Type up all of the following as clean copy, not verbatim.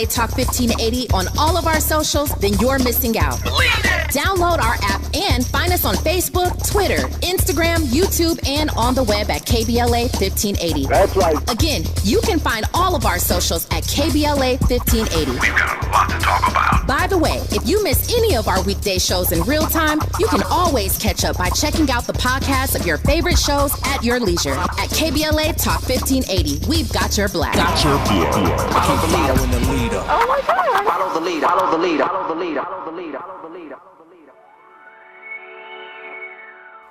Talk 1580 on all of our socials, then you're missing out. Download our app and find us on Facebook, Twitter, Instagram, YouTube, and on the web at KBLA 1580. That's right. Again, you can find all of our socials at KBLA 1580. We've got a lot to talk about. By the way, if you miss any of our weekday shows in real time, you can always catch up by checking out the podcast of your favorite shows at your leisure. At KBLA Talk 1580, we've got your black. Follow the leader when the leader. Oh my God. Follow the leader. Follow the leader. Follow the leader. Follow the leader. Follow the leader. Follow the leader.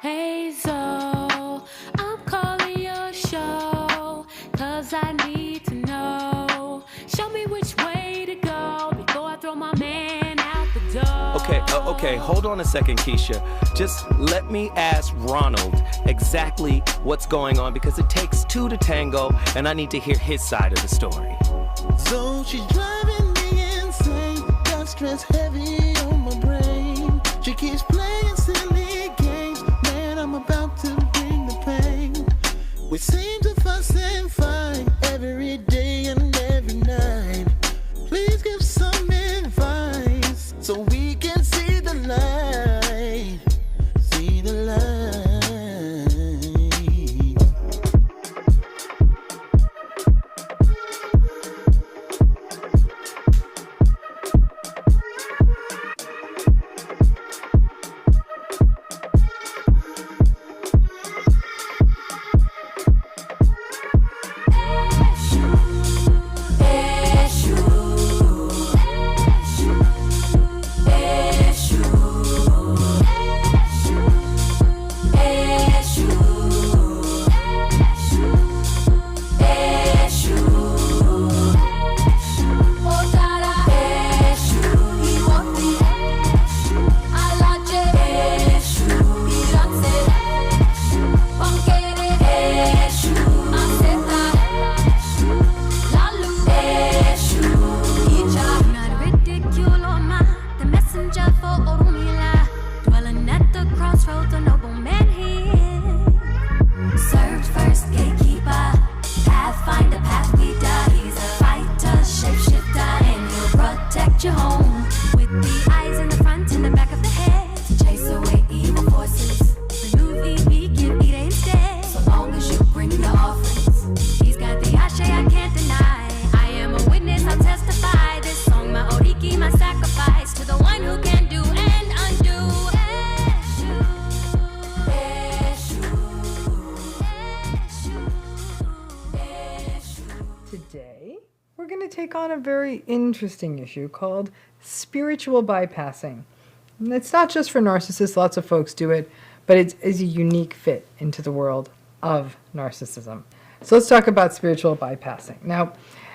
Hey Zoe, I'm calling your show, 'cause I need to know. Show me which way to go before I throw my man out the door. Okay, hold on a second, Keisha. Just let me ask Ronald exactly what's going on, because it takes two to tango, and I need to hear his side of the story. So she's driving me insane, got stress heavy on my brain. She keeps playing silly games, man, I'm about to bring the pain. We seem to fuss and fight every day and every night. Please give some advice so we can see the light, see the light. Interesting issue called spiritual bypassing. And it's not just for narcissists, lots of folks do it, but it's a unique fit into the world of narcissism. So let's talk about spiritual bypassing. Now,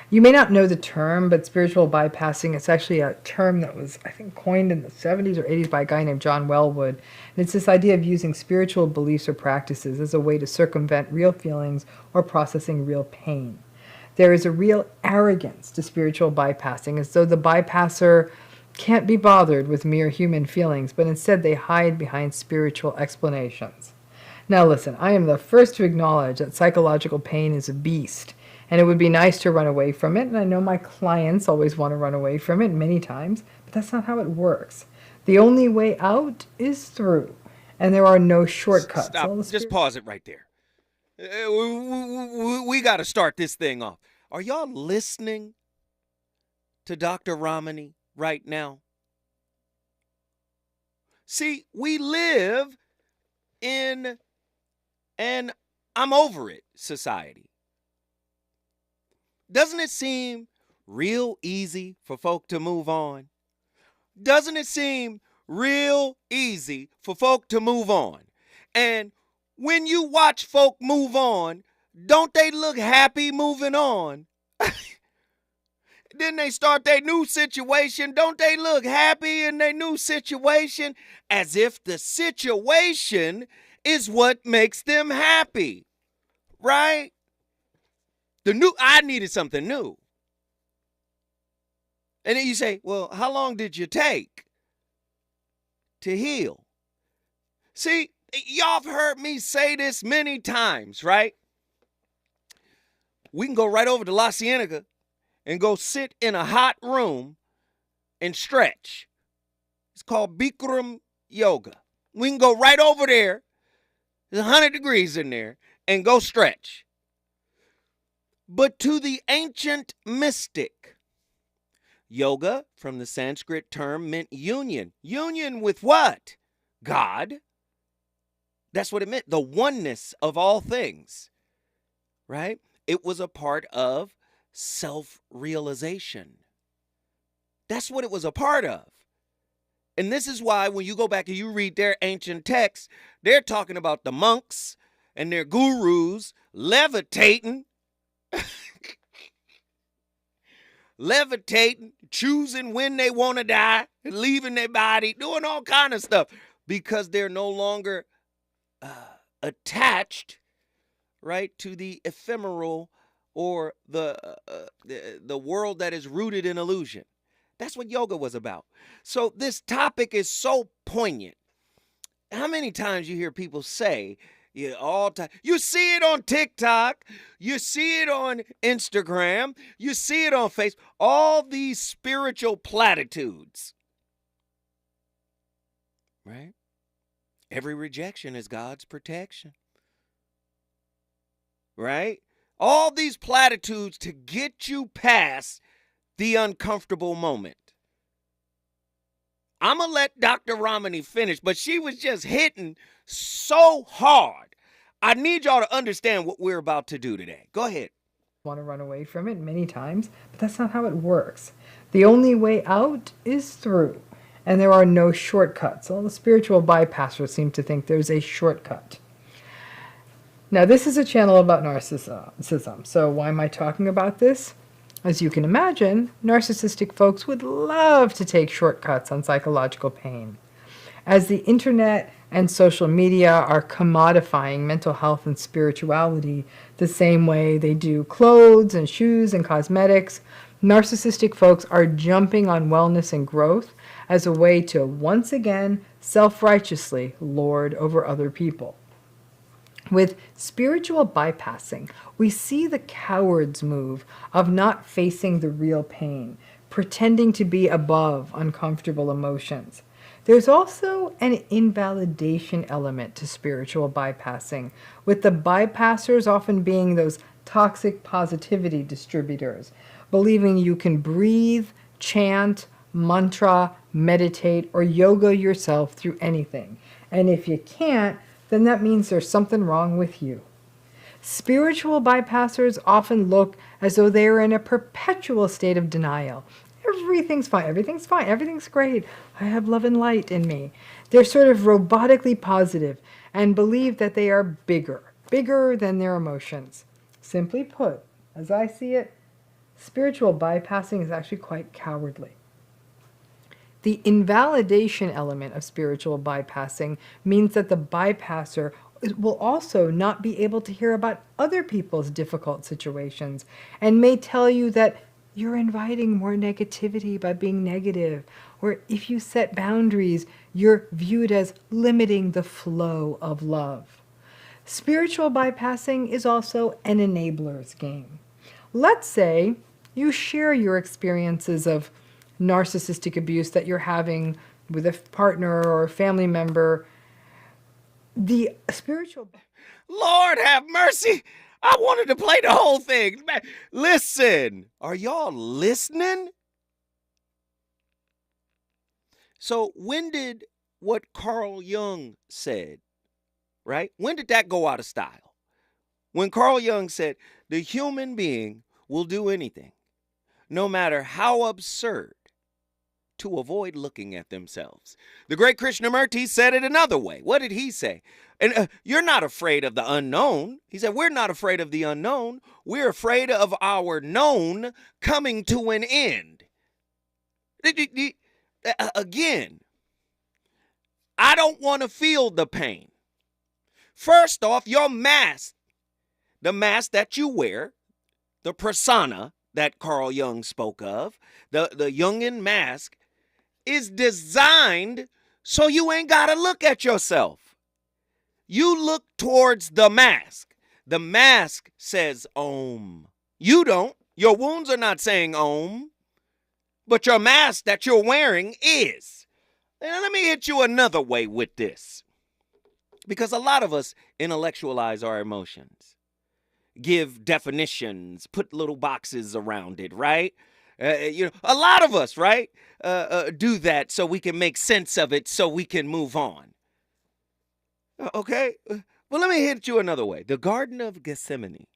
you may not know the term, but spiritual bypassing, it's actually a term that was, I think, coined in the 70s or 80s by a guy named John Wellwood. And it's this idea of using spiritual beliefs or practices as a way to circumvent real feelings or processing real pain. There is a real arrogance to spiritual bypassing, as though the bypasser can't be bothered with mere human feelings, but instead they hide behind spiritual explanations. Now listen, I am the first to acknowledge that psychological pain is a beast, and it would be nice to run away from it, and I know my clients always want to run away from it many times, but that's not how it works. The only way out is through, and there are no shortcuts. Stop, just pause it right there. We got to start this thing off. Are y'all listening to Dr. Ramani right now? See, we live in an I'm over it society. Doesn't it seem real easy for folk to move on? Doesn't it seem real easy for folk to move on? And when you watch folk move on, don't they look happy moving on? Then they start their new situation. Don't they look happy in their new situation? As if the situation is what makes them happy, right? I needed something new. And then you say, well, how long did you take to heal? See, y'all have heard me say this many times, right? We can go right over to La Cienega and go sit in a hot room and stretch. It's called Bikram yoga. We can go right over there. There's 100 degrees in there and go stretch. But to the ancient mystic, yoga from the Sanskrit term meant union. Union with what? God. That's what it meant. The oneness of all things. Right? It was a part of self-realization. That's what it was a part of. And this is why when you go back and you read their ancient texts, they're talking about the monks and their gurus levitating, choosing when they want to die, leaving their body, doing all kind of stuff because they're no longer attached, right, to the ephemeral or the world that is rooted in illusion. That's what yoga was about. So this topic is so poignant. How many times you hear people say, yeah, all time. You see it on TikTok, you see it on Instagram, you see it on Facebook, all these spiritual platitudes. Right? Every rejection is God's protection. Right? All these platitudes to get you past the uncomfortable moment. I'm going to let Dr. Ramani finish, but she was just hitting so hard. I need y'all to understand what we're about to do today. Go ahead. Want to run away from it many times, but that's not how it works. The only way out is through, and there are no shortcuts. All the spiritual bypassers seem to think there's a shortcut. Now, this is a channel about narcissism, so why am I talking about this? As you can imagine, narcissistic folks would love to take shortcuts on psychological pain. As the internet and social media are commodifying mental health and spirituality the same way they do clothes and shoes and cosmetics, narcissistic folks are jumping on wellness and growth as a way to once again self-righteously lord over other people. With spiritual bypassing, we see the coward's move of not facing the real pain, pretending to be above uncomfortable emotions. There's also an invalidation element to spiritual bypassing, with the bypassers often being those toxic positivity distributors, believing you can breathe, chant, mantra, meditate, or yoga yourself through anything. And if you can't, then that means there's something wrong with you. Spiritual bypassers often look as though they are in a perpetual state of denial. Everything's fine, everything's great. I have love and light in me. They're sort of robotically positive and believe that they are bigger than their emotions. Simply put, as I see it, spiritual bypassing is actually quite cowardly. The invalidation element of spiritual bypassing means that the bypasser will also not be able to hear about other people's difficult situations and may tell you that you're inviting more negativity by being negative, or if you set boundaries, you're viewed as limiting the flow of love. Spiritual bypassing is also an enabler's game. Let's say you share your experiences of narcissistic abuse that you're having with a partner or a family member. The spiritual... Lord have mercy. I wanted to play the whole thing. Listen, are y'all listening? So when did what Carl Jung said, right? When did that go out of style? When Carl Jung said, the human being will do anything, no matter how absurd, to avoid looking at themselves. The great Krishnamurti said it another way. What did he say? And you're not afraid of the unknown. He said, we're not afraid of the unknown. We're afraid of our known coming to an end. Again, I don't want to feel the pain. First off, your mask, the mask that you wear, the persona that Carl Jung spoke of, the Jungian mask, is designed so you ain't got to look at yourself. You look towards the mask. The mask says Om. You don't. Your wounds are not saying Om, but your mask that you're wearing is. And let me hit you another way with this. Because a lot of us intellectualize our emotions, give definitions, put little boxes around it, right? A lot of us, right, do that so we can make sense of it so we can move on. Okay? Well, let me hit you another way. The Garden of Gethsemane.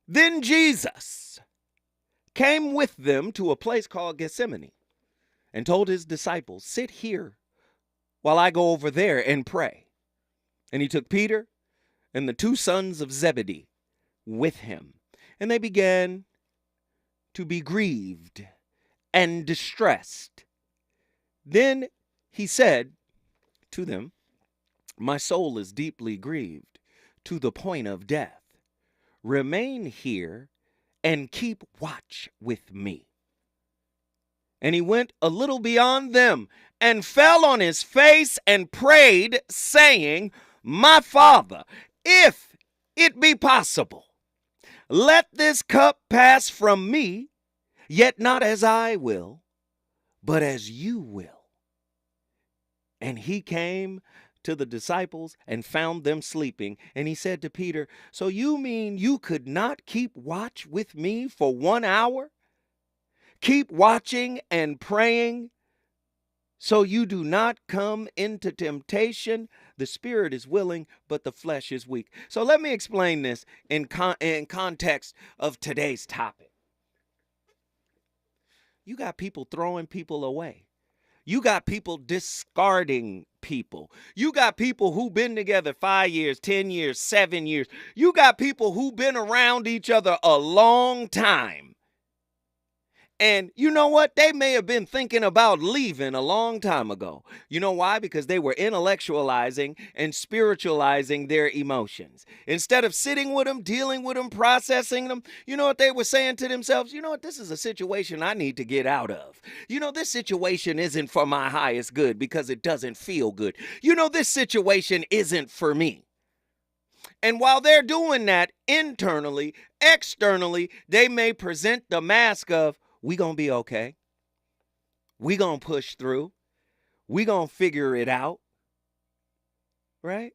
Then Jesus came with them to a place called Gethsemane and told his disciples, sit here while I go over there and pray. And he took Peter and the two sons of Zebedee with him. And they began to be grieved and distressed. Then he said to them, my soul is deeply grieved to the point of death. Remain here and keep watch with me. And he went a little beyond them and fell on his face and prayed, saying, my Father, if it be possible, let this cup pass from me, yet not as I will, but as you will. And he came to the disciples and found them sleeping. And he said to Peter, so you mean you could not keep watch with me for 1 hour? Keep watching and praying so you do not come into temptation. The spirit is willing, but the flesh is weak. So let me explain this in context of today's topic. You got people throwing people away. You got people discarding people. You got people who've been together 5 years, 10 years, 7 years. You got people who've been around each other a long time. And you know what? They may have been thinking about leaving a long time ago. You know why? Because they were intellectualizing and spiritualizing their emotions. Instead of sitting with them, dealing with them, processing them, you know what they were saying to themselves? You know what? This is a situation I need to get out of. You know, this situation isn't for my highest good because it doesn't feel good. You know, this situation isn't for me. And while they're doing that internally, externally, they may present the mask of, we gonna be okay. We gonna push through. We gonna figure it out. Right?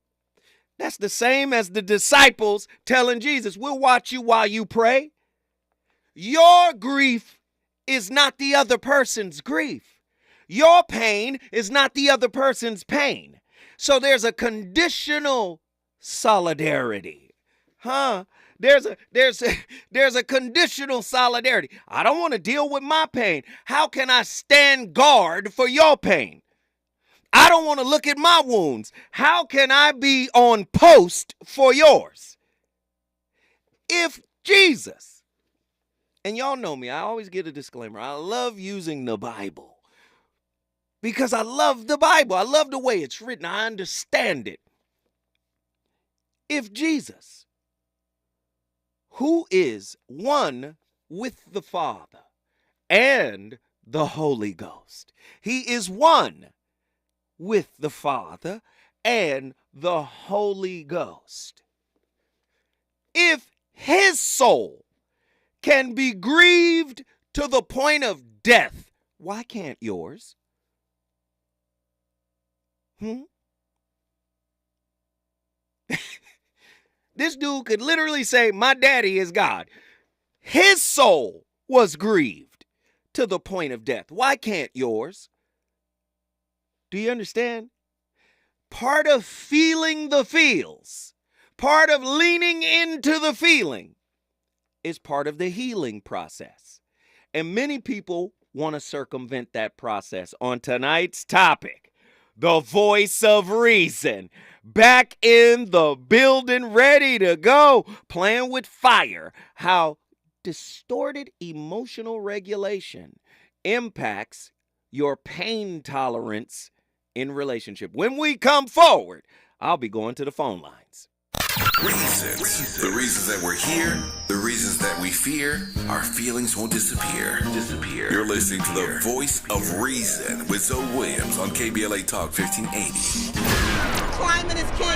That's the same as the disciples telling Jesus, we'll watch you while you pray. Your grief is not the other person's grief. Your pain is not the other person's pain. So there's a conditional solidarity. There's a conditional solidarity. I don't want to deal with my pain. How can I stand guard for your pain? I don't want to look at my wounds. How can I be on post for yours? If Jesus, and y'all know me, I always get a disclaimer. I love using the Bible because I love the Bible. I love the way it's written. I understand it. If Jesus, who is one with the Father and the Holy Ghost, he is one with the Father and the Holy Ghost. If his soul can be grieved to the point of death, why can't yours? This dude could literally say, my daddy is God. His soul was grieved to the point of death. Why can't yours? Do you understand? Part of feeling the feels, part of leaning into the feeling is part of the healing process. And many people want to circumvent that process. On tonight's topic, the voice of reason. Back in the building, ready to go, playing with fire. How distorted emotional regulation impacts your pain tolerance in relationship. When we come forward, I'll be going to the phone lines. Reasons. The reasons that we're here, the reasons that we fear, our feelings won't disappear. You're listening to the voice of reason with Zoe Williams on KBLA Talk 1580. Climate is king.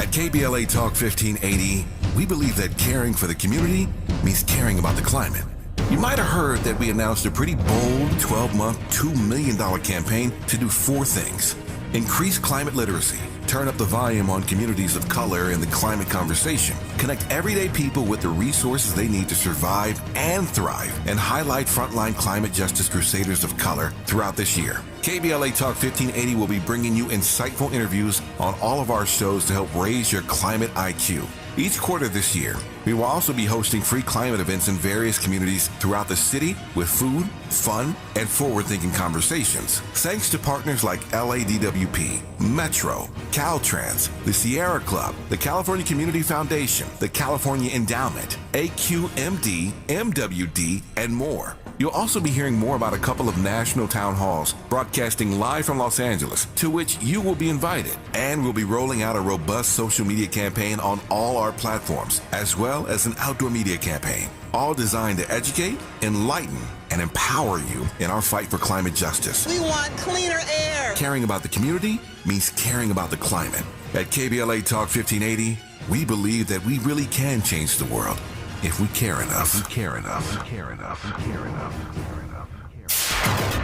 At KBLA Talk 1580, we believe that caring for the community means caring about the climate. You might have heard that we announced a pretty bold 12-month, $2 million campaign to do 4 things. Increase climate literacy, turn up the volume on communities of color in the climate conversation, connect everyday people with the resources they need to survive and thrive, and highlight frontline climate justice crusaders of color throughout this year. KBLA Talk 1580 will be bringing you insightful interviews on all of our shows to help raise your climate IQ. Each quarter this year, we will also be hosting free climate events in various communities throughout the city with food, fun, and forward-thinking conversations. Thanks to partners like LADWP, Metro, Caltrans, the Sierra Club, the California Community Foundation, the California Endowment, AQMD, MWD, and more. You'll also be hearing more about a couple of national town halls broadcasting live from Los Angeles, to which you will be invited. And we'll be rolling out a robust social media campaign on all our platforms, as well as an outdoor media campaign, all designed to educate, enlighten, and empower you in our fight for climate justice. We want cleaner air. Caring about the community means caring about the climate. At KBLA Talk 1580, we believe that we really can change the world if we care enough. If we care enough. If we care enough. If we care enough. If we care enough.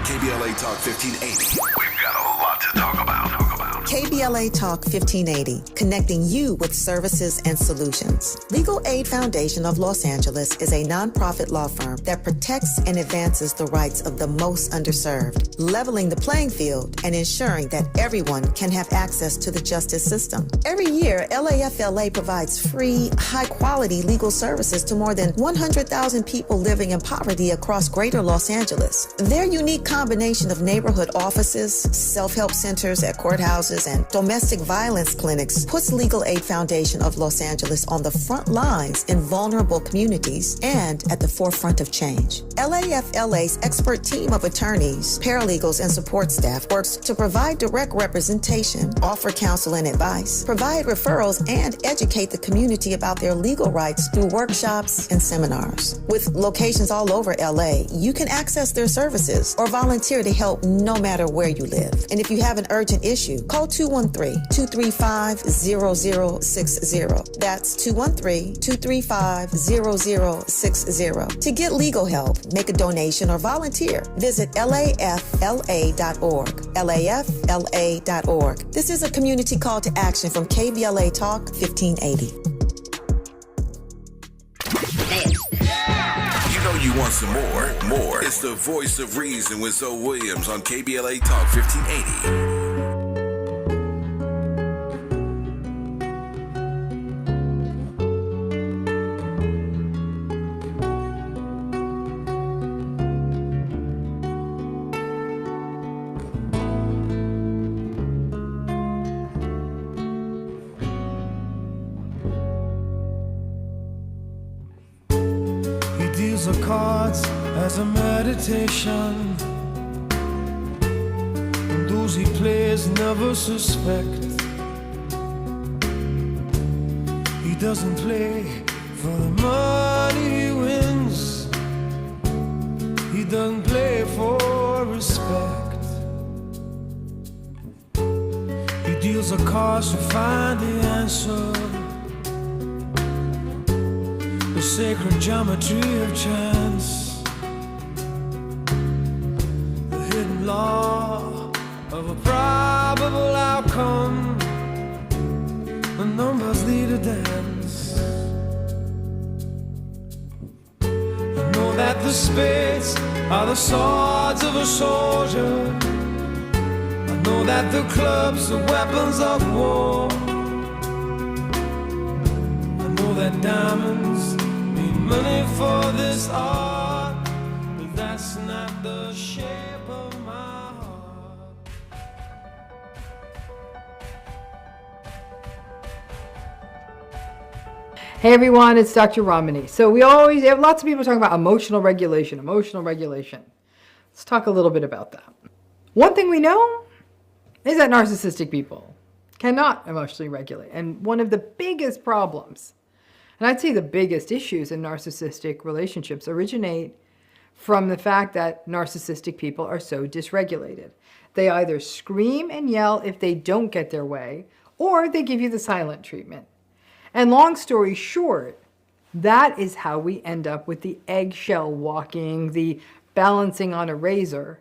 KBLA Talk 1580. We've got a lot to talk about. KBLA Talk 1580, connecting you with services and solutions. Legal Aid Foundation of Los Angeles is a nonprofit law firm that protects and advances the rights of the most underserved, leveling the playing field and ensuring that everyone can have access to the justice system. Every year, LAFLA provides free, high-quality legal services to more than 100,000 people living in poverty across greater Los Angeles. Their unique combination of neighborhood offices, self-help centers at courthouses, and domestic violence clinics puts Legal Aid Foundation of Los Angeles on the front lines in vulnerable communities and at the forefront of change. LAFLA's expert team of attorneys, paralegals, and support staff works to provide direct representation, offer counsel and advice, provide referrals, and educate the community about their legal rights through workshops and seminars. With locations all over LA, you can access their services or volunteer to help no matter where you live. And if you have an urgent issue, call 213-235-0060. That's 213-235-0060. To get legal help, make a donation, or volunteer, visit lafla.org. lafla.org. This is a community call to action from KBLA Talk 1580. You know you want some more. It's the voice of reason with Zoe Williams on KBLA Talk 1580. The cards as a meditation, and those he plays never suspect. He doesn't play for the money he wins. He doesn't play for respect. He deals the cards to find the answer, the sacred geometry of chance, the hidden law of a probable outcome. The numbers lead a dance. You know that the spades are the swords of a soldier. I know that the clubs are weapons of war. I know that diamonds money for this art, but that's not the shape of my heart. Hey everyone, it's Dr. Ramani. So we always have lots of people talking about emotional regulation. Let's talk a little bit about that. One thing we know is that narcissistic people cannot emotionally regulate. And one of the biggest problems, and I'd say the biggest issues in narcissistic relationships, originate from the fact that narcissistic people are so dysregulated. They either scream and yell if they don't get their way, or they give you the silent treatment. And long story short, that is how we end up with the eggshell walking, the balancing on a razor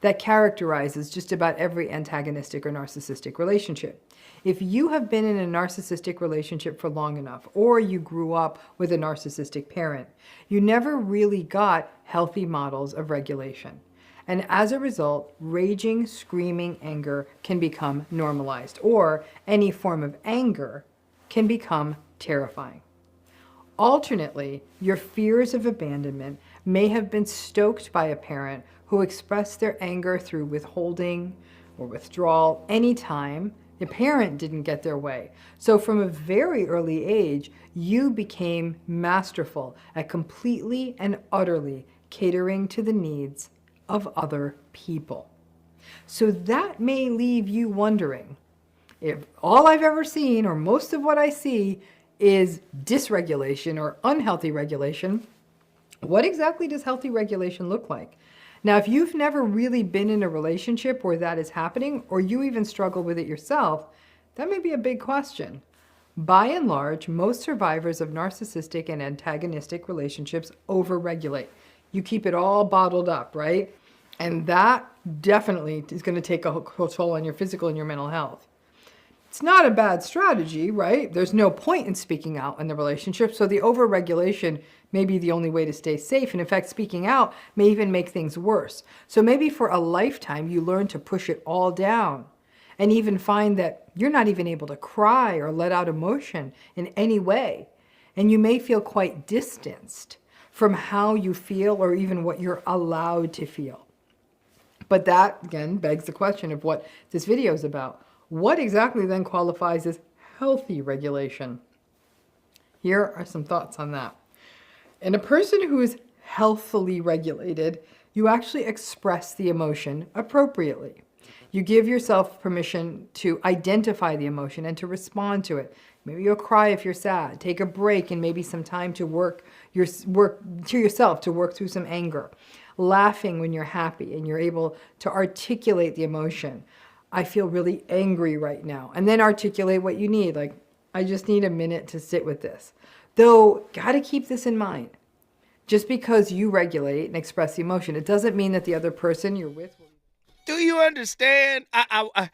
that characterizes just about every antagonistic or narcissistic relationship. If you have been in a narcissistic relationship for long enough, or you grew up with a narcissistic parent, you never really got healthy models of regulation. And as a result, raging, screaming anger can become normalized, or any form of anger can become terrifying. Alternately, your fears of abandonment may have been stoked by a parent who expressed their anger through withholding or withdrawal anytime the parent didn't get their way. So from a very early age, you became masterful at completely and utterly catering to the needs of other people. So that may leave you wondering, if all I've ever seen, or most of what I see, is dysregulation or unhealthy regulation, what exactly does healthy regulation look like? Now, if you've never really been in a relationship where that is happening, or you even struggle with it yourself, that may be a big question. By and large, most survivors of narcissistic and antagonistic relationships overregulate. You keep it all bottled up, right? And that definitely is going to take a toll on your physical and your mental health. It's not a bad strategy, right? There's no point in speaking out in the relationship, so the overregulation may be the only way to stay safe. And in fact, speaking out may even make things worse. So maybe for a lifetime, you learn to push it all down and even find that you're not even able to cry or let out emotion in any way. And you may feel quite distanced from how you feel or even what you're allowed to feel. But that, again, begs the question of what this video is about. What exactly then qualifies as healthy regulation? Here are some thoughts on that. In a person who is healthily regulated, you actually express the emotion appropriately. You give yourself permission to identify the emotion and to respond to it. Maybe you'll cry if you're sad. Take a break and maybe some time to work to yourself, to work through some anger. Laughing when you're happy and you're able to articulate the emotion. I feel really angry right now. And then articulate what you need. Like, I just need a minute to sit with this. Though, got to keep this in mind. Just because you regulate and express the emotion, it doesn't mean that the other person you're with will... Do you understand? I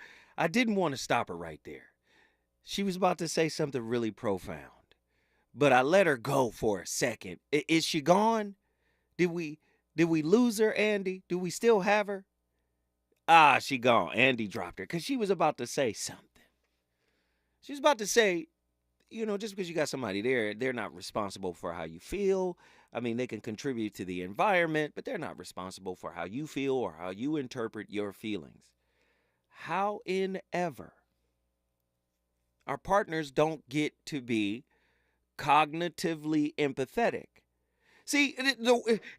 didn't want to stop her right there. She was about to say something really profound, but I let her go for a second. Is she gone? Did we lose her, Andy? Do we still have her? She gone. Andy dropped her because she was about to say something. She was about to say, just because you got somebody there, they're not responsible for how you feel. I mean, they can contribute to the environment, but they're not responsible for how you feel or how you interpret your feelings. However, our partners don't get to be cognitively empathetic. See,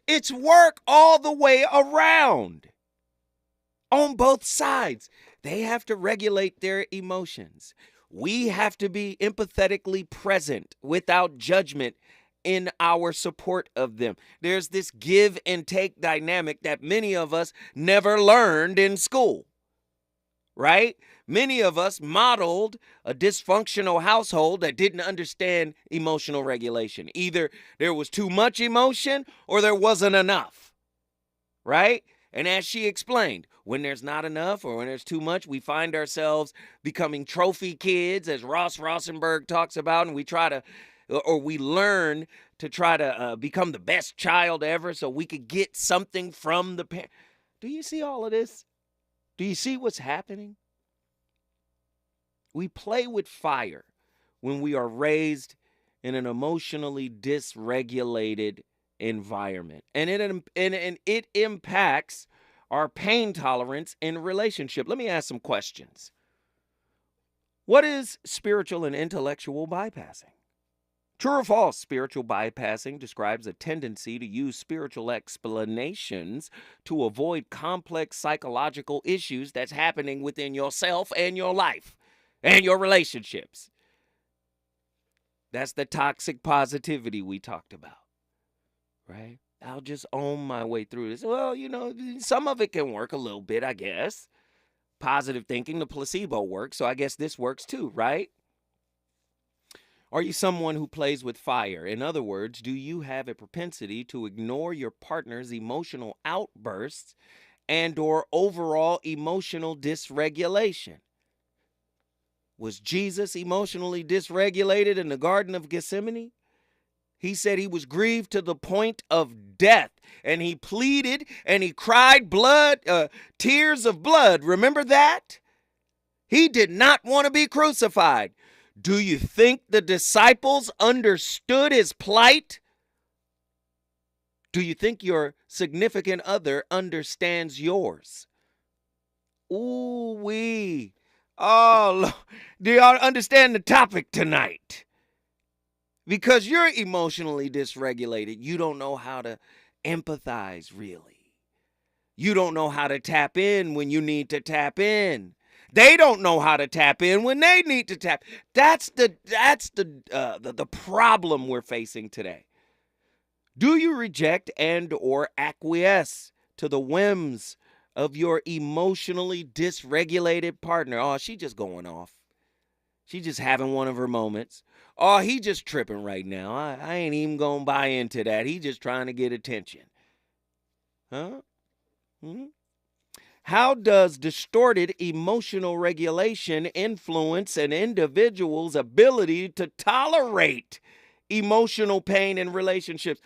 it's work all the way around. On both sides, they have to regulate their emotions. We have to be empathetically present without judgment in our support of them. There's this give and take dynamic that many of us never learned in school, right? Many of us modeled a dysfunctional household that didn't understand emotional regulation. Either there was too much emotion or there wasn't enough, right? And as she explained, when there's not enough or when there's too much, we find ourselves becoming trophy kids, as Ross Rosenberg talks about, and we learn to try to become the best child ever so we could get something from the parent. Do you see all of this? Do you see what's happening? We play with fire when we are raised in an emotionally dysregulated environment. And it impacts our pain tolerance in relationship. Let me ask some questions. What is spiritual and intellectual bypassing? True or false, spiritual bypassing describes a tendency to use spiritual explanations to avoid complex psychological issues that's happening within yourself and your life and your relationships. That's the toxic positivity we talked about. Right? I'll just own my way through this. Well, some of it can work a little bit, I guess. Positive thinking, the placebo works, so I guess this works too, right? Are you someone who plays with fire? In other words, do you have a propensity to ignore your partner's emotional outbursts and or overall emotional dysregulation? Was Jesus emotionally dysregulated in the Garden of Gethsemane? He said he was grieved to the point of death, and he pleaded and he cried tears of blood. Remember that? He did not want to be crucified. Do you think the disciples understood his plight? Do you think your significant other understands yours? Ooh-wee. Oh, do y'all understand the topic tonight? Because you're emotionally dysregulated. You don't know how to empathize, really. You don't know how to tap in when you need to tap in. They don't know how to tap in when they need to tap. That's the problem we're facing today. Do you reject and or acquiesce to the whims of your emotionally dysregulated partner? Oh, she just going off. She just having one of her moments. Oh, he just tripping right now. I ain't even gonna buy into that. He just trying to get attention. Huh? How does distorted emotional regulation influence an individual's ability to tolerate emotional pain in relationships?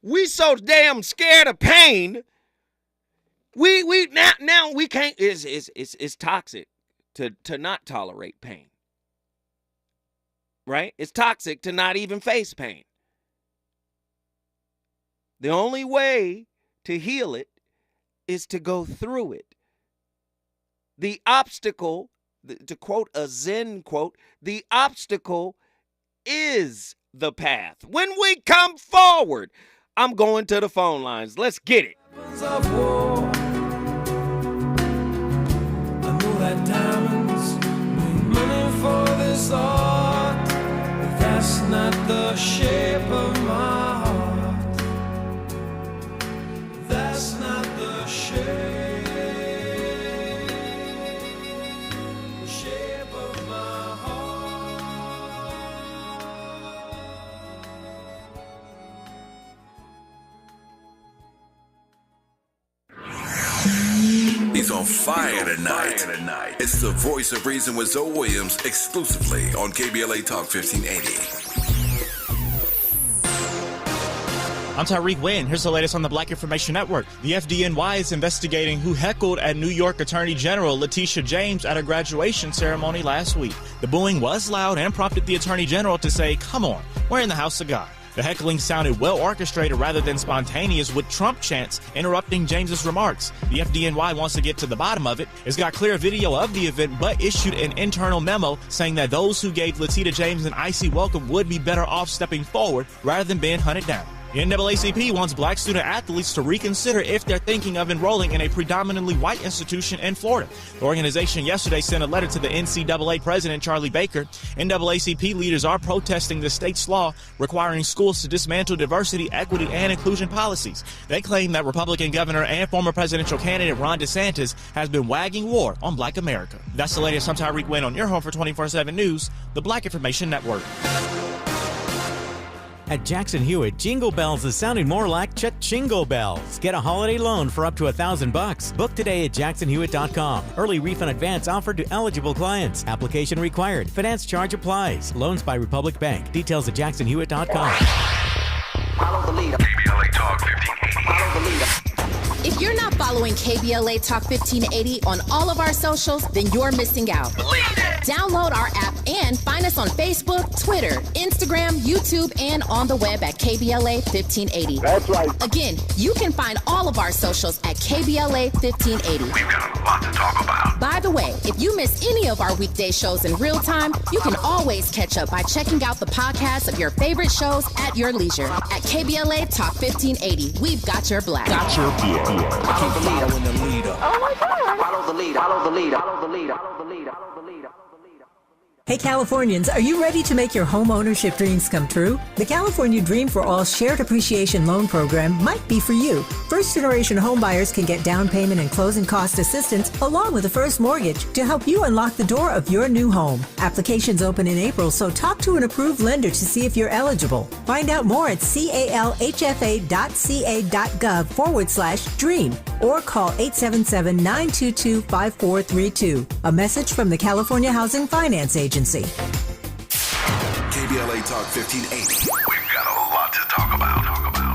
We so damn scared of pain. We now we can't. It's toxic to not tolerate pain. Right? It's toxic to not even face pain. The only way to heal it is to go through it. The obstacle, to quote a Zen quote, the obstacle is the path. When we come forward, I'm going to the phone lines. Let's get it. I know that diamonds bring money for this art, but that's not the shape of my heart. That's not the shape of my heart. He's on fire tonight. It's the Voice of Reason with Zoe Williams, exclusively on KBLA Talk 1580. I'm Tyreek Wynn. Here's the latest on the Black Information Network. The FDNY is investigating who heckled at New York Attorney General Letitia James at a graduation ceremony last week. The booing was loud and prompted the Attorney General to say, "Come on, we're in the house of God." The heckling sounded well orchestrated rather than spontaneous, with Trump chants interrupting James's remarks. The FDNY wants to get to the bottom of it. It's got clear video of the event, but issued an internal memo saying that those who gave Letitia James an icy welcome would be better off stepping forward rather than being hunted down. The NAACP wants black student athletes to reconsider if they're thinking of enrolling in a predominantly white institution in Florida. The organization yesterday sent a letter to the NCAA president, Charlie Baker. NAACP leaders are protesting the state's law requiring schools to dismantle diversity, equity, and inclusion policies. They claim that Republican governor and former presidential candidate Ron DeSantis has been wagging war on black America. That's the latest. I'm Tyreek Wynn on your home for 24/7 News, the Black Information Network. At Jackson Hewitt, Jingle Bells is sounding more like Cha-Chingle Bells. Get a holiday loan for up to $1,000. Book today at jacksonhewitt.com. Early refund advance offered to eligible clients. Application required. Finance charge applies. Loans by Republic Bank. Details at jacksonhewitt.com. Follow the leader. KBLA Talk 1580. Follow the leader. If you're not following KBLA Talk 1580 on all of our socials, then you're missing out. Download our app and find us on Facebook, Twitter, Instagram, YouTube, and on the web at KBLA 1580. That's right. Again, you can find all of our socials at KBLA 1580. We've got a lot to talk about. By the way, if you miss any of our weekday shows in real time, you can always catch up by checking out the podcast of your favorite shows at your leisure. At KBLA Talk 1580, we've got your black. Follow the leader. Following the leader. Oh my God. Follow the leader. Follow the leader. Follow the leader. Follow the leader. Follow the leader. Follow the leader. Hey Californians, are you ready to make your home ownership dreams come true? The California Dream for All Shared Appreciation Loan Program might be for you. First-generation homebuyers can get down payment and closing cost assistance along with a first mortgage to help you unlock the door of your new home. Applications open in April, so talk to an approved lender to see if you're eligible. Find out more at calhfa.ca.gov/dream or call 877-922-5432. A message from the California Housing Finance Agency. KBLA Talk 1580. We've got a lot to talk about.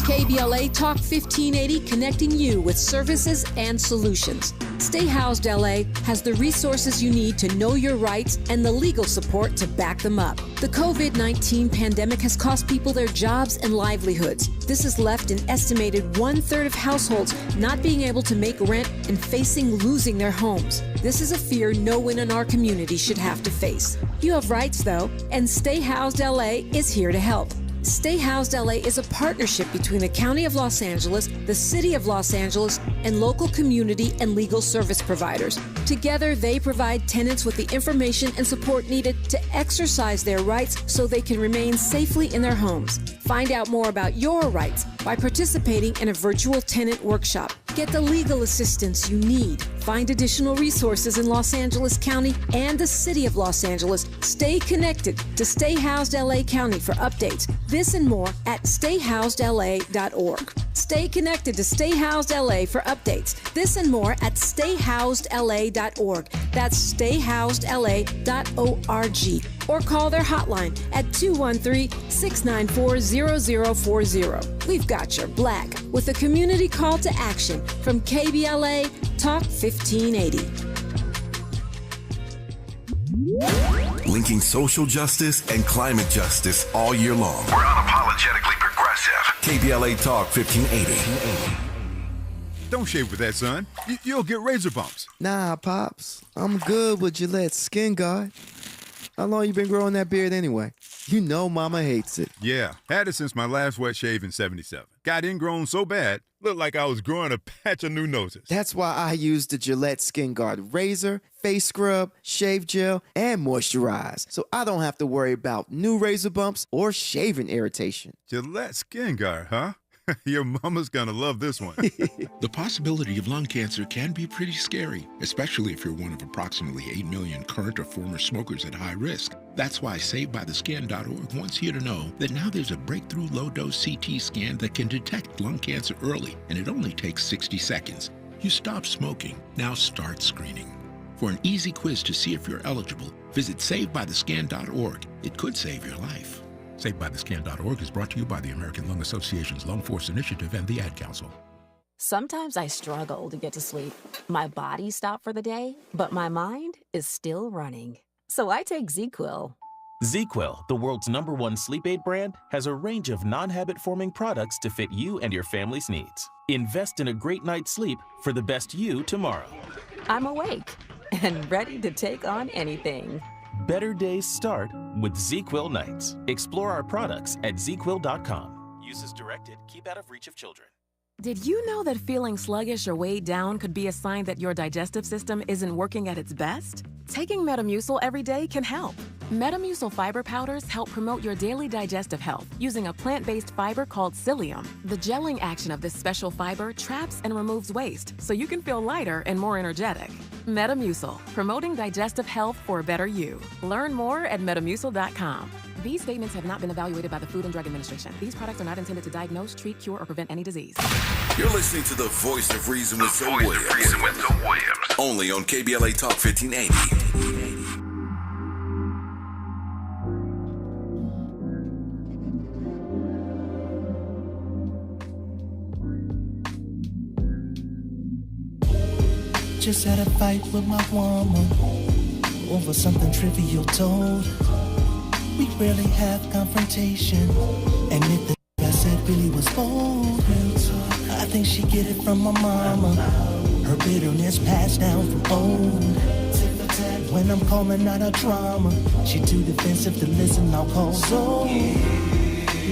KBLA Talk 1580, connecting you with services and solutions. Stay Housed LA has the resources you need to know your rights and the legal support to back them up. The COVID-19 pandemic has cost people their jobs and livelihoods. This has left an estimated 1/3 of households not being able to make rent and facing losing their homes. This is a fear no one in our community should have to face. You have rights, though, and Stay Housed LA is here to help. Stay Housed LA is a partnership between the County of Los Angeles, the City of Los Angeles, and local community and legal service providers. Together, they provide tenants with the information and support needed to exercise their rights so they can remain safely in their homes. Find out more about your rights by participating in a virtual tenant workshop. Get the legal assistance you need. Find additional resources in Los Angeles County and the City of Los Angeles. Stay connected to Stay Housed LA County for updates. This and more at stayhousedla.org. Stay connected to Stay Housed LA for updates. This and more at stayhousedla.org. That's stayhousedla.org. Or call their hotline at 213-694-0040. We've got your black with a community call to action from KBLA Talk 1580. Linking social justice and climate justice all year long. We're unapologetically progressive. KBLA Talk 1580. Don't shave with that, son. You'll get razor bumps. Nah, Pops. I'm good with Gillette's Skin Guard. How long you been growing that beard anyway? You know Mama hates it. Yeah, had it since my last wet shave in 77. Got ingrown so bad, looked like I was growing a patch of new noses. That's why I use the Gillette Skin Guard razor, face scrub, shave gel, and moisturize, so I don't have to worry about new razor bumps or shaving irritation. Gillette Skin Guard, huh? Your mama's gonna love this one. The possibility of lung cancer can be pretty scary, especially if you're one of approximately 8 million current or former smokers at high risk. That's why SaveByTheScan.org wants you to know that now there's a breakthrough low-dose CT scan that can detect lung cancer early, and it only takes 60 seconds. You stop smoking, now start screening. For an easy quiz to see if you're eligible, visit SaveByTheScan.org. It could save your life. SaveByTheScan.org is brought to you by the American Lung Association's Lung Force Initiative and the Ad Council. Sometimes I struggle to get to sleep. My body stopped for the day, but my mind is still running. So I take ZzzQuil. ZzzQuil, the world's #1 sleep aid brand, has a range of non-habit-forming products to fit you and your family's needs. Invest in a great night's sleep for the best you tomorrow. I'm awake and ready to take on anything. Better days start with ZzzQuil nights. Explore our products at ZzzQuil.com. Use as directed. Keep out of reach of children. Did you know that feeling sluggish or weighed down could be a sign that your digestive system isn't working at its best? Taking Metamucil every day can help. Metamucil fiber powders help promote your daily digestive health using a plant-based fiber called psyllium. The gelling action of this special fiber traps and removes waste, so you can feel lighter and more energetic. Metamucil, promoting digestive health for a better you. Learn more at Metamucil.com. These statements have not been evaluated by the Food and Drug Administration. These products are not intended to diagnose, treat, cure, or prevent any disease. You're listening to the Voice of Reason with Zoe Williams. Only on KBLA Talk 1580. Just had a fight with my woman over something trivial told. We rarely have confrontation, and if the I said really was bold, I think she get it from my mama. Her bitterness passed down from old. When I'm calling out her drama, she too defensive to listen, I'll call so.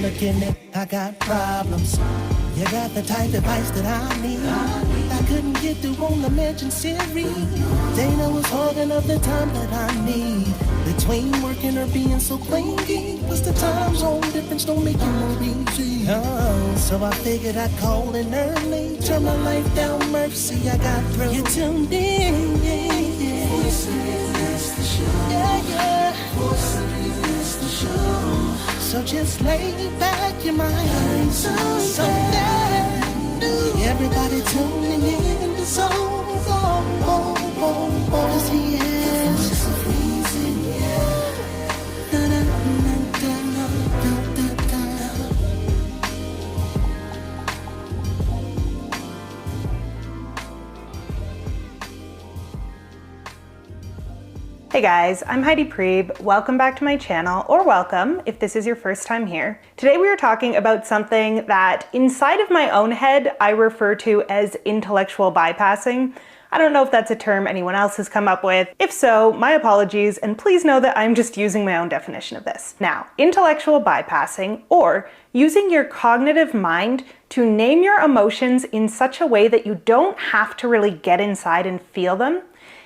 Looking at, I got problems. You got the type of advice that I need. That couldn't get through on the mention series. Dana was hogging up the time that I need. Between working or being so clingy, plus the time zone difference don't make it more easy. Oh, so I figured I'd call in early, turn my life down, mercy, I got through. You tuned in, yeah, yeah. Yeah, yeah. So just lay back your mind, someday. Everybody tuning in to soul, cause he is reason, yeah. Hey guys, I'm Heidi Priebe. Welcome back to my channel, or welcome if this is your first time here. Today we are talking about something that inside of my own head I refer to as intellectual bypassing. I don't know if that's a term anyone else has come up with. If so, my apologies, and please know that I'm just using my own definition of this. Now, intellectual bypassing, or using your cognitive mind to name your emotions in such a way that you don't have to really get inside and feel them,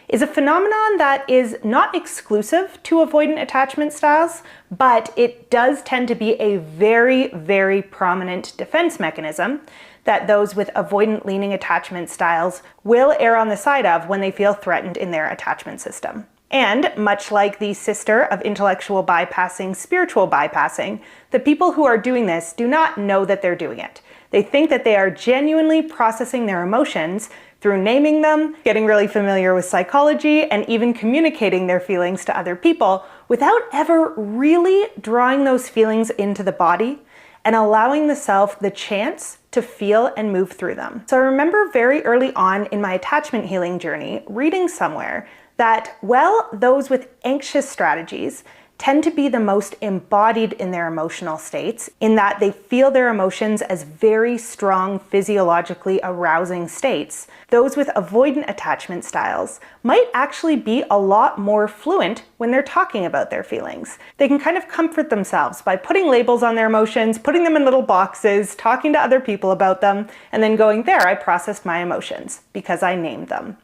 is a phenomenon that is not exclusive to avoidant attachment styles, but it does tend to be a very, very prominent defense mechanism that those with avoidant leaning attachment styles will err on the side of when they feel threatened in their attachment system. And much like the sister of intellectual bypassing, spiritual bypassing, the people who are doing this do not know that they're doing it. They think that they are genuinely processing their emotions through naming them, getting really familiar with psychology, and even communicating their feelings to other people without ever really drawing those feelings into the body and allowing the self the chance to feel and move through them. So I remember very early on in my attachment healing journey reading somewhere that, well, those with anxious strategies tend to be the most embodied in their emotional states, in that they feel their emotions as very strong, physiologically arousing states. Those with avoidant attachment styles might actually be a lot more fluent when they're talking about their feelings. They can kind of comfort themselves by putting labels on their emotions, putting them in little boxes, talking to other people about them, and then going, there, I processed my emotions because I named them.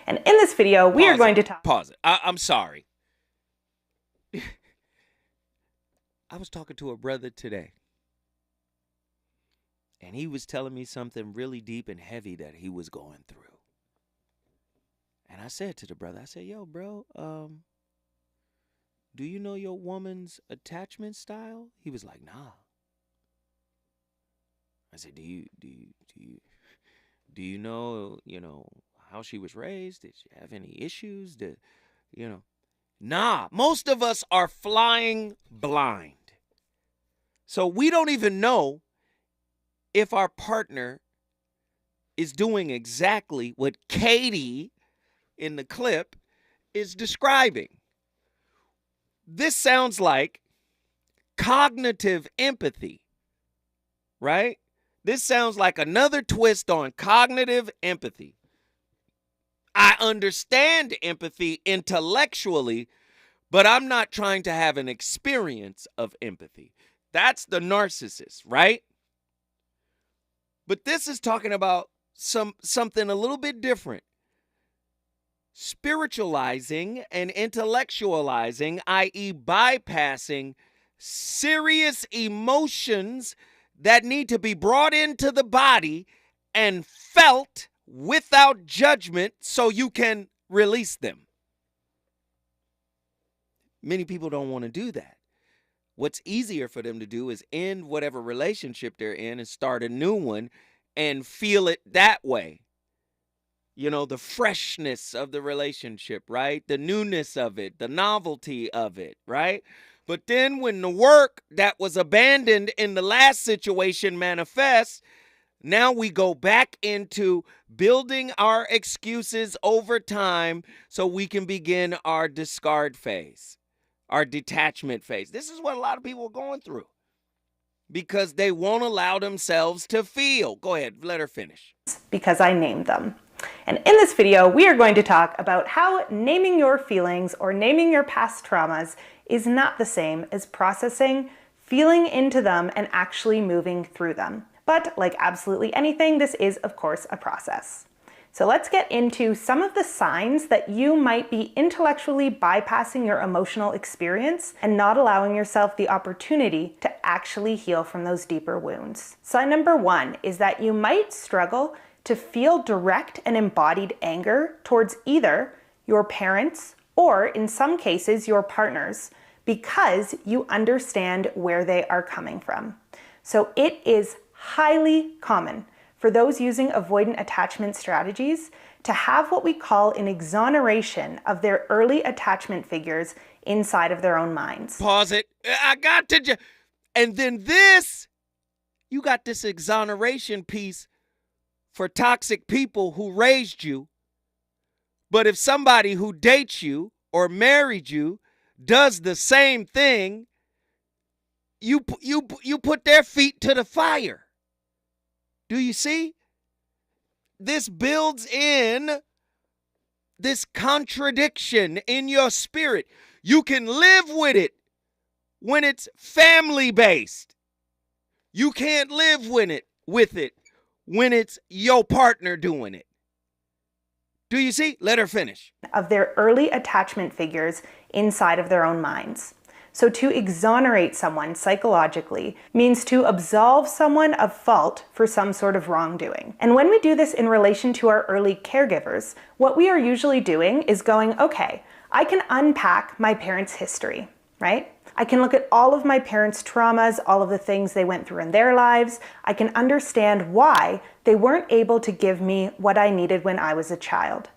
And in this video, we are going to talk— Pause it. I'm sorry. I was talking to a brother today, and he was telling me something really deep and heavy that he was going through. And I said to the brother, I said, yo, bro, do you know your woman's attachment style? He was like, nah. I said, do you know, how she was raised? Did she have any issues? Nah, most of us are flying blind. So we don't even know if our partner is doing exactly what Katie in the clip is describing. This sounds like cognitive empathy, right? This sounds like another twist on cognitive empathy. I understand empathy intellectually, but I'm not trying to have an experience of empathy. That's the narcissist, right? But this is talking about something a little bit different. Spiritualizing and intellectualizing, i.e. bypassing serious emotions that need to be brought into the body and felt without judgment so you can release them. Many people don't want to do that. What's easier for them to do is end whatever relationship they're in and start a new one and feel it that way. The freshness of the relationship, right? The newness of it, the novelty of it, right? But then when the work that was abandoned in the last situation manifests, now we go back into building our excuses over time so we can begin our discard phase. Our detachment phase. This is what a lot of people are going through because they won't allow themselves to feel. Go ahead, let her finish. Because I named them. And in this video, we are going to talk about how naming your feelings or naming your past traumas is not the same as processing, feeling into them, and actually moving through them. But like absolutely anything, this is, of course, a process. So let's get into some of the signs that you might be intellectually bypassing your emotional experience and not allowing yourself the opportunity to actually heal from those deeper wounds. Sign number 1 is that you might struggle to feel direct and embodied anger towards either your parents or, in some cases, your partners, because you understand where they are coming from. So it is highly common for those using avoidant attachment strategies to have what we call an exoneration of their early attachment figures inside of their own minds. Pause it. I got to and then you got this exoneration piece for toxic people who raised you. But if somebody who dates you or married you does the same thing, you put their feet to the fire. Do you see? This builds in this contradiction in your spirit. You can live with it when it's family-based. You can't live with it when it's your partner doing it. Do you see? Let her finish. Of their early attachment figures inside of their own minds. So to exonerate someone psychologically means to absolve someone of fault for some sort of wrongdoing. And when we do this in relation to our early caregivers, what we are usually doing is going, okay, I can unpack my parents' history, right? I can look at all of my parents' traumas, all of the things they went through in their lives. I can understand why they weren't able to give me what I needed when I was a child.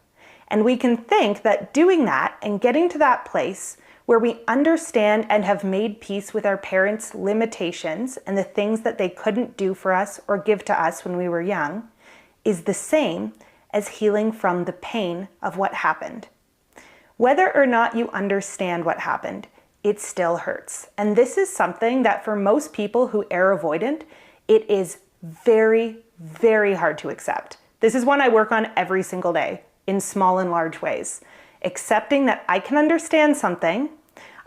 And we can think that doing that and getting to that place where we understand and have made peace with our parents' limitations and the things that they couldn't do for us or give to us when we were young is the same as healing from the pain of what happened. Whether or not you understand what happened, it still hurts. And this is something that for most people who are avoidant, it is very, very hard to accept. This is one I work on every single day in small and large ways. Accepting that I can understand something,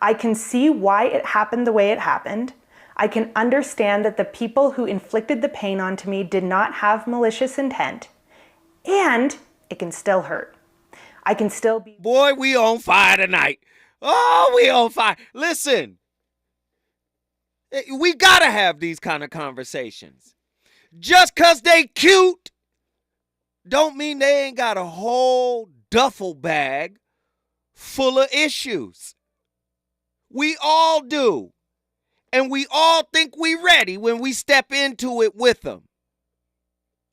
I can see why it happened the way it happened, I can understand that the people who inflicted the pain onto me did not have malicious intent, and it can still hurt. I can still be... Boy, we on fire tonight. Oh, we on fire. Listen, we gotta have these kind of conversations. Just because they cute don't mean they ain't got a whole duffel bag full of issues. We all do. And we all think we ready when we step into it with them.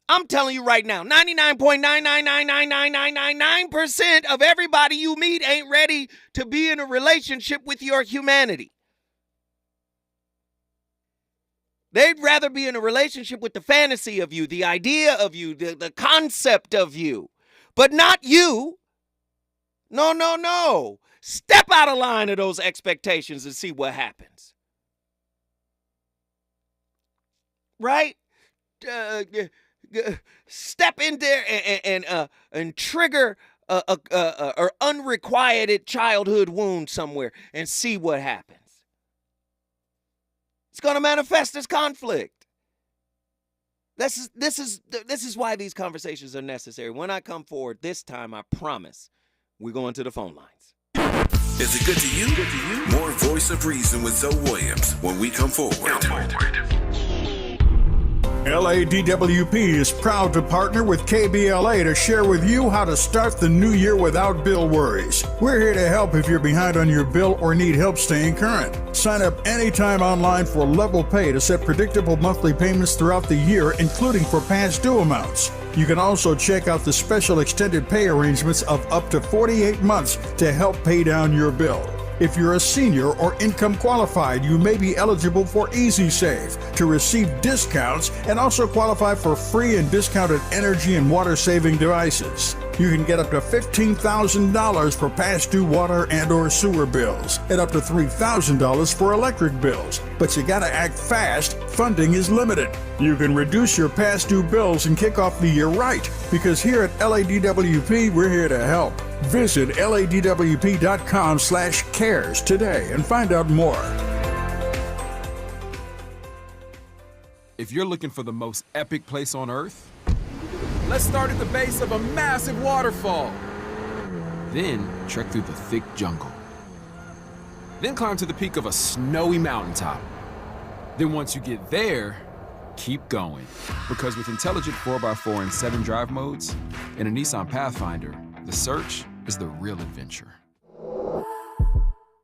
I'm telling you right now, 99.9999999% of everybody you meet ain't ready to be in a relationship with your humanity. They'd rather be in a relationship with the fantasy of you, the idea of you, the concept of you, but not you. No. Step out of line of those expectations and see what happens. Right? Step in there and trigger a unrequited childhood wound somewhere and see what happens. It's going to manifest as conflict. This is why these conversations are necessary. When I come forward this time, I promise we're going to the phone lines. Is it good to you? More Voice of Reason with Zoe Williams when we come forward. LADWP is proud to partner with KBLA to share with you how to start the new year without bill worries. We're here to help if you're behind on your bill or need help staying current. Sign up anytime online for Level Pay to set predictable monthly payments throughout the year, including for past due amounts. You can also check out the special extended pay arrangements of up to 48 months to help pay down your bill. If you're a senior or income qualified, you may be eligible for Easy Save to receive discounts and also qualify for free and discounted energy and water saving devices. You can get up to $15,000 for past due water and or sewer bills and up to $3,000 for electric bills. But you gotta act fast. Funding is limited. You can reduce your past due bills and kick off the year right, because here at LADWP, we're here to help. Visit ladwp.com/cares today and find out more. If you're looking for the most epic place on earth, Let's start at the base of a massive waterfall. Then trek through the thick jungle. Then climb to the peak of a snowy mountaintop. Then once you get there, keep going. Because with intelligent 4x4 and 7 drive modes and a Nissan Pathfinder, the search is the real adventure.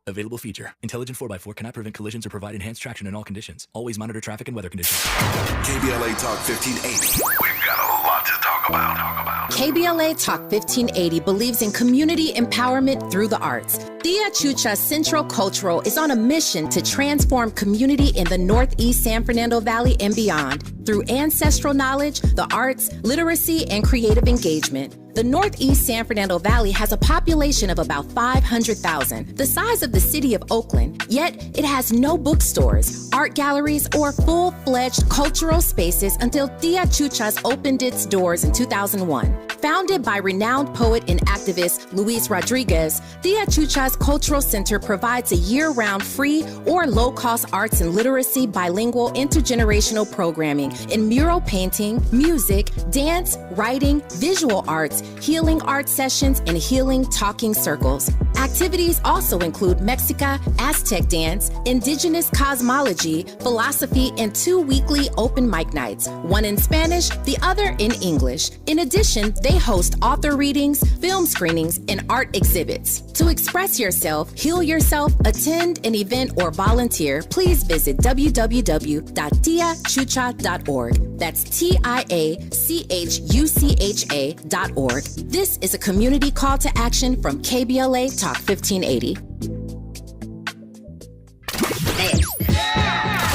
Available feature. Intelligent 4x4 cannot prevent collisions or provide enhanced traction in all conditions. Always monitor traffic and weather conditions. KBLA Talk 1580. We've got a lot to talk about. KBLA Talk 1580 believes in community empowerment through the arts. Tia Chucha Central Cultural is on a mission to transform community in the Northeast San Fernando Valley and beyond through ancestral knowledge, the arts, literacy, and creative engagement. The Northeast San Fernando Valley has a population of about 500,000, the size of the city of Oakland, yet it has no bookstores, art galleries, or full-fledged cultural spaces until Tia Chuchas opened its doors in 2001. Founded by renowned poet and activist Luis Rodriguez, Tia Chucha's Cultural Center provides a year-round free or low-cost arts and literacy bilingual intergenerational programming in mural painting, music, dance, writing, visual arts, healing art sessions, and healing talking circles. Activities also include Mexica, Aztec dance, indigenous cosmology, philosophy, and 2 weekly open mic nights, one in Spanish, the other in English. In addition, they host author readings, film screenings, and art exhibits. To express yourself, heal yourself, attend an event, or volunteer, please visit www.tiachucha.org. That's TIACHUCHA.org. This is a community call to action from KBLA Talk 1580.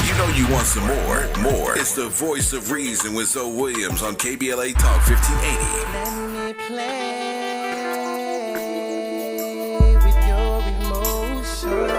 You know you want some more. It's the voice of reason with Zoe Williams on KBLA Talk 1580. Let me play with your emotions.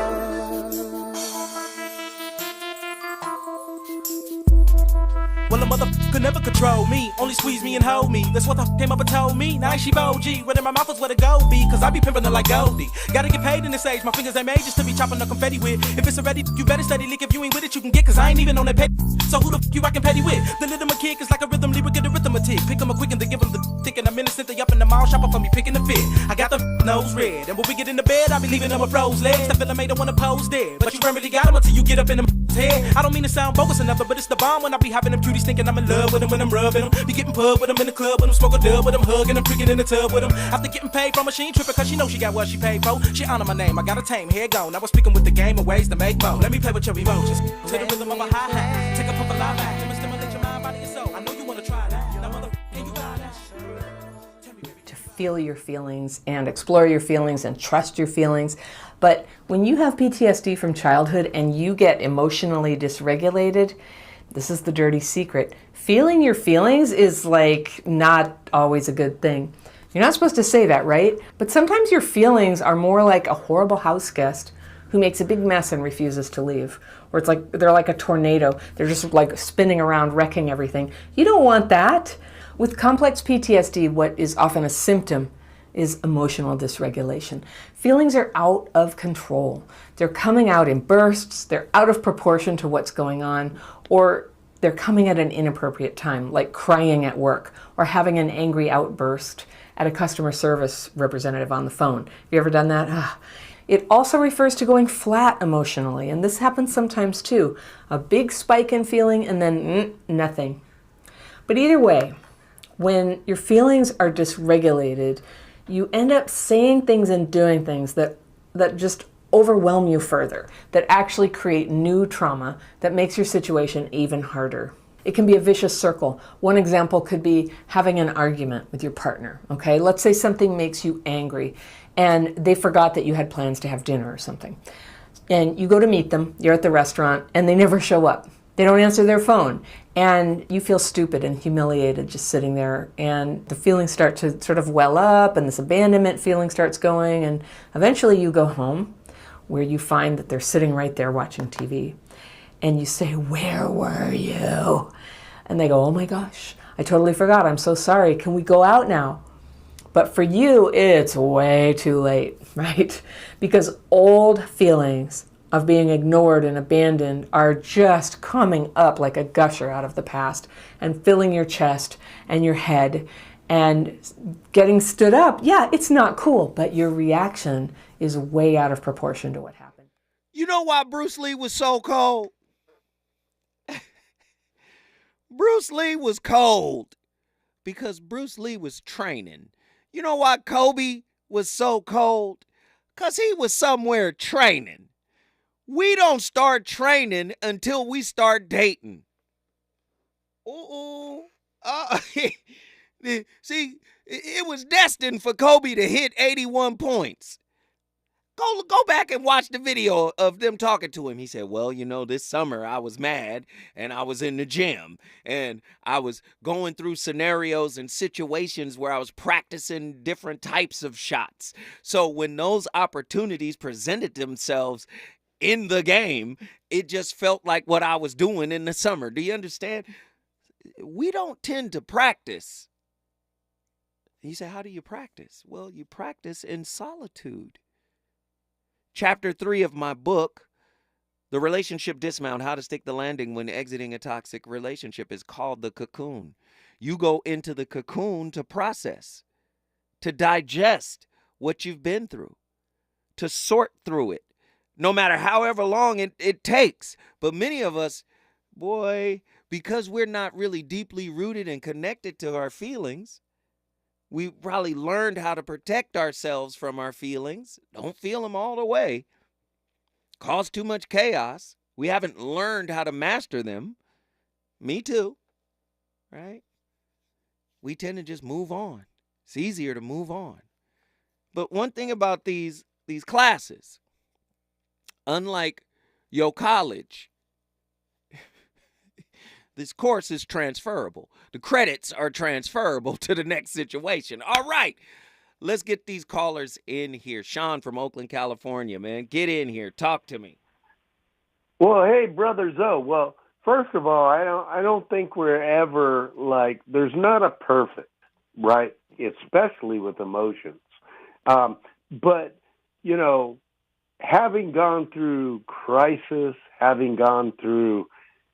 Well, a motherfucker never control me, only squeeze me and hold me. That's what the came up and told me. Now she OG, where in my mouth is where the gold be. Cause I be pimpin' her like Goldie. Gotta get paid in this age, my fingers ain't made just to be chopping the confetti with. If it's already, you better steady leak. If you ain't with it, you can get, cause I ain't even on that pay. So who the you rockin' petty with? The little kid is like a rhythm, lyric and arithmetic. Pick 'em a quick and then give 'em the thick and a innocent. They up in the mall shopper for me, picking the fit. I got the nose red, and when we get in the bed, I be leaving them with froze legs. The fella made her wanna pose dead, but you ain't really got 'em until you get up in them head. I don't mean to sound bogus or nothing, but it's the bomb when I be having them cuties thinking I'm in love with them when I'm rubbing them. Be getting pub with them in the club with them, smoke a dub with them, hugging them, freaking in the tub with them. After getting paid from her, she ain't tripping cause she know she got what she paid for. She honor my name, I got a tame, here go. Now we're speaking with the game of ways to make more. Let me play with your emotions. To the rhythm of a hi-hat, take a puff of live act, and stimulate your mind, body, and soul. I know you wanna try that. Now mother, can you buy that? To feel your feelings and explore your feelings and trust your feelings. But when you have PTSD from childhood and you get emotionally dysregulated, this is the dirty secret. Feeling your feelings is like not always a good thing. You're not supposed to say that, right? But sometimes your feelings are more like a horrible house guest who makes a big mess and refuses to leave. Or it's like they're like a tornado. They're just like spinning around, wrecking everything. You don't want that. With complex PTSD, what is often a symptom is emotional dysregulation. Feelings are out of control. They're coming out in bursts, they're out of proportion to what's going on, or they're coming at an inappropriate time, like crying at work or having an angry outburst at a customer service representative on the phone. Have you ever done that? It also refers to going flat emotionally, and this happens sometimes too. A big spike in feeling and then nothing. But either way, when your feelings are dysregulated, you end up saying things and doing things that just overwhelm you further, that actually create new trauma that makes your situation even harder. It can be a vicious circle. One example could be having an argument with your partner, okay? Let's say something makes you angry and they forgot that you had plans to have dinner or something. And you go to meet them, you're at the restaurant, and they never show up. They don't answer their phone, and you feel stupid and humiliated just sitting there, and the feelings start to sort of well up, and this abandonment feeling starts going, and eventually you go home where you find that they're sitting right there watching TV, and you say, "Where were you?" And they go, "Oh my gosh, I totally forgot, I'm so sorry, can we go out now?" But for you, it's way too late, right? Because old feelings of being ignored and abandoned are just coming up like a gusher out of the past and filling your chest and your head and getting stood up. Yeah, it's not cool, but your reaction is way out of proportion to what happened. You know why Bruce Lee was so cold? Bruce Lee was cold because Bruce Lee was training. You know why Kobe was so cold? Because he was somewhere training. We don't start training until we start dating. See, it was destined for Kobe to hit 81 points. Go back and watch the video of them talking to him. He said, well, you know, this summer I was mad and I was in the gym and I was going through scenarios and situations where I was practicing different types of shots. So when those opportunities presented themselves in the game, it just felt like what I was doing in the summer. Do you understand? We don't tend to practice. You say, how do you practice? Well, you practice in solitude. Chapter 3 of my book, The Relationship Dismount, How to Stick the Landing When Exiting a Toxic Relationship, is called The Cocoon. You go into the cocoon to process, to digest what you've been through, to sort through it, no matter however long it takes. But many of us, boy, because we're not really deeply rooted and connected to our feelings, we probably learned how to protect ourselves from our feelings. Don't feel them all the way. Cause too much chaos. We haven't learned how to master them. Me too. Right? We tend to just move on. It's easier to move on. But one thing about these classes, unlike your college, this course is transferable. The credits are transferable to the next situation. All right, let's get these callers in here. Sean from Oakland, California, man. Get in here. Talk to me. Well, hey, Brother Zoe. Well, first of all, I don't think we're ever like, there's not a perfect, right? Especially with emotions. But, you know, having gone through crisis, having gone through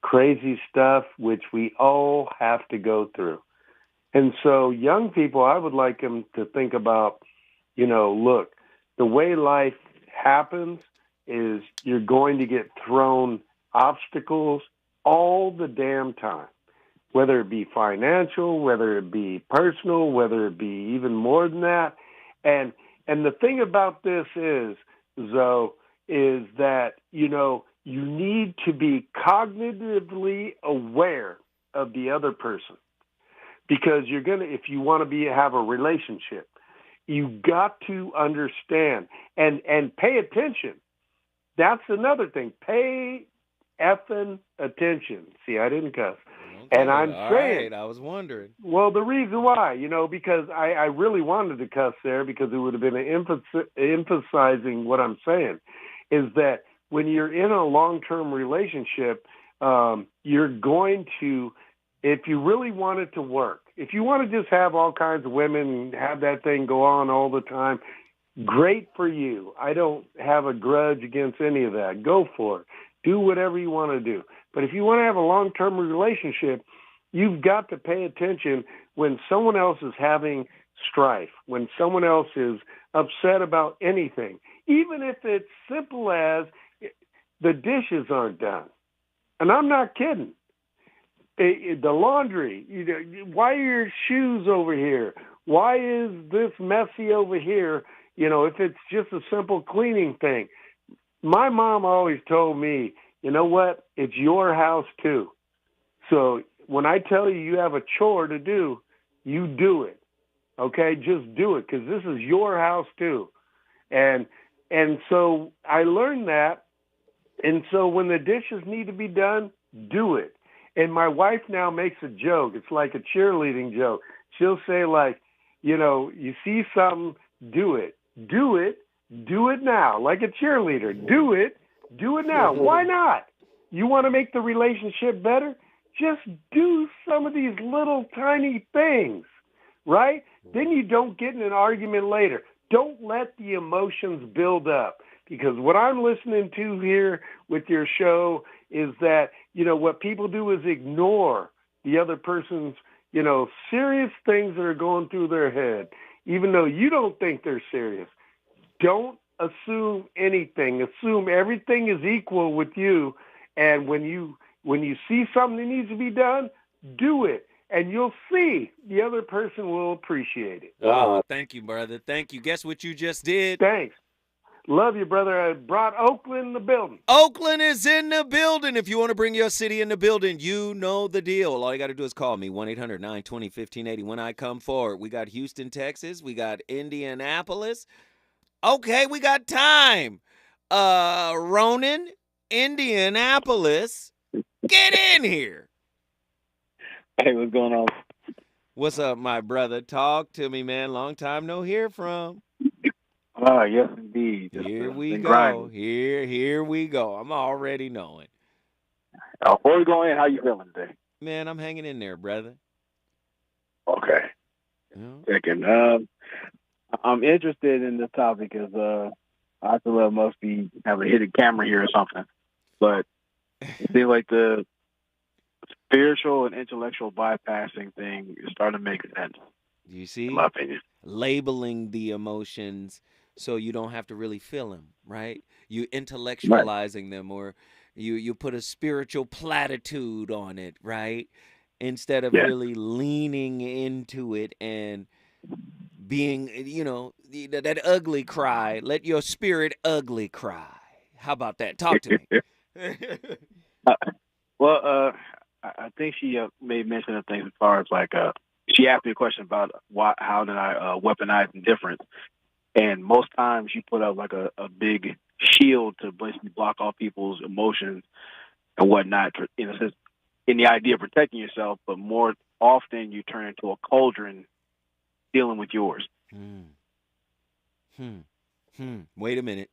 crazy stuff, which we all have to go through. And so young people, I would like them to think about, you know, look, the way life happens is you're going to get thrown obstacles all the damn time, whether it be financial, whether it be personal, whether it be even more than that. And the thing about this is, Zoe, is that, you know, you need to be cognitively aware of the other person, because you're going to, if you want to have a relationship, you got to understand and pay attention. That's another thing. Pay effing attention. See, I didn't cuss. Okay, and I'm all saying, right, I was wondering. Well, the reason why, you know, because I really wanted to cuss there because it would have been emphasizing what I'm saying, is that when you're in a long-term relationship, you're going to, if you really want it to work, if you want to just have all kinds of women and have that thing go on all the time, great for you. I don't have a grudge against any of that. Go for it. Do whatever you want to do. But if you want to have a long-term relationship, you've got to pay attention when someone else is having strife, when someone else is upset about anything, even if it's simple as the dishes aren't done. And I'm not kidding. The laundry, you know, why are your shoes over here? Why is this messy over here? You know, if it's just a simple cleaning thing. My mom always told me, you know what? It's your house too. So when I tell you have a chore to do, you do it. Okay? Just do it, because this is your house too. And so I learned that. And so when the dishes need to be done, do it. And my wife now makes a joke. It's like a cheerleading joke. She'll say, like, you know, you see something, do it. Do it. Do it now. Like a cheerleader. Do it. Do it now. Why not? You want to make the relationship better? Just do some of these little tiny things, right? Then you don't get in an argument later. Don't let the emotions build up, Because what I'm listening to here with your show is that, what people do is ignore the other person's, serious things that are going through their head, even though you don't think they're serious. Don't assume anything. Assume everything is equal with you. And when you see something that needs to be done, do it. And you'll see the other person will appreciate it. Oh, thank you, brother. Thank you. Guess what you just did? Thanks. Love you, brother. I brought Oakland in the building. Oakland is in the building. If you want to bring your city in the building, you know the deal. All you got to do is call me, 1-800-920-1580. When I come forward, we got Houston, Texas. We got Indianapolis. Okay, we got time. Ronan, Indianapolis. Get in here. Hey, what's going on? What's up, my brother? Talk to me, man. Long time no hear from. Yes, indeed. Here we go. Grinding. Here we go. I'm already knowing. Before we go in, how you feeling today? Man, I'm hanging in there, brother. Okay. Second, I'm interested in this topic because I feel like I must be have a hidden camera here or something. But it seems like the spiritual and intellectual bypassing thing is starting to make sense. You see? In my opinion. Labeling the emotions so you don't have to really feel them, right? You intellectualizing them, or you put a spiritual platitude on it, right? Instead of really leaning into it and being, that ugly cry. Let your spirit ugly cry. How about that? Talk to me. I think she made mention of things as far as she asked me a question about how did I weaponize indifference, and most times you put up a big shield to basically block all people's emotions and whatnot, in the idea of protecting yourself, but more often you turn into a cauldron dealing with yours. Wait a minute.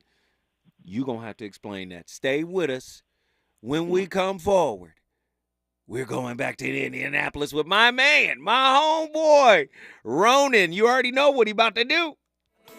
You're going to have to explain that. Stay with us. When we come forward, we're going back to Indianapolis with my man, my homeboy, Ronan. You already know what he about to do. You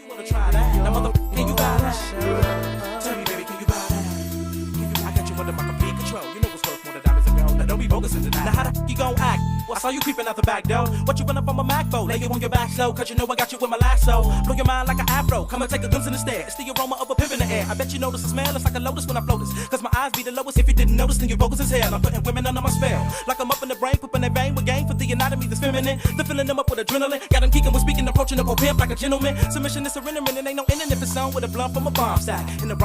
wanna try that? Now, motherfucker, can you buy that? Tell me, baby, can you buy that? I got you under my complete control. You know what's worth more than diamonds and gold. Now, don't be bogus in the night. Now, how the f you gon' act? Well, I saw you creeping out the back door. What you running from a Mac for? Lay you on your back slow, cause you know I got you with my lasso. Blow your mind like an afro. Come and take a glimpse in the stare. It's the aroma of a pimp in the air. I bet you notice the smell. It's like a lotus when I float this. Cause my eyes be the lowest. If you didn't notice, then you're bogus as hell. I'm putting women under my spell. Like I'm up in the brain, pooping their vein with game for the anatomy that's feminine. The filling them up with adrenaline. Got them geeking with speaking, approaching the pimp like a gentleman. Submission is surrendering, and ain't no ending if it's on with a blunt from a bomb sack. In the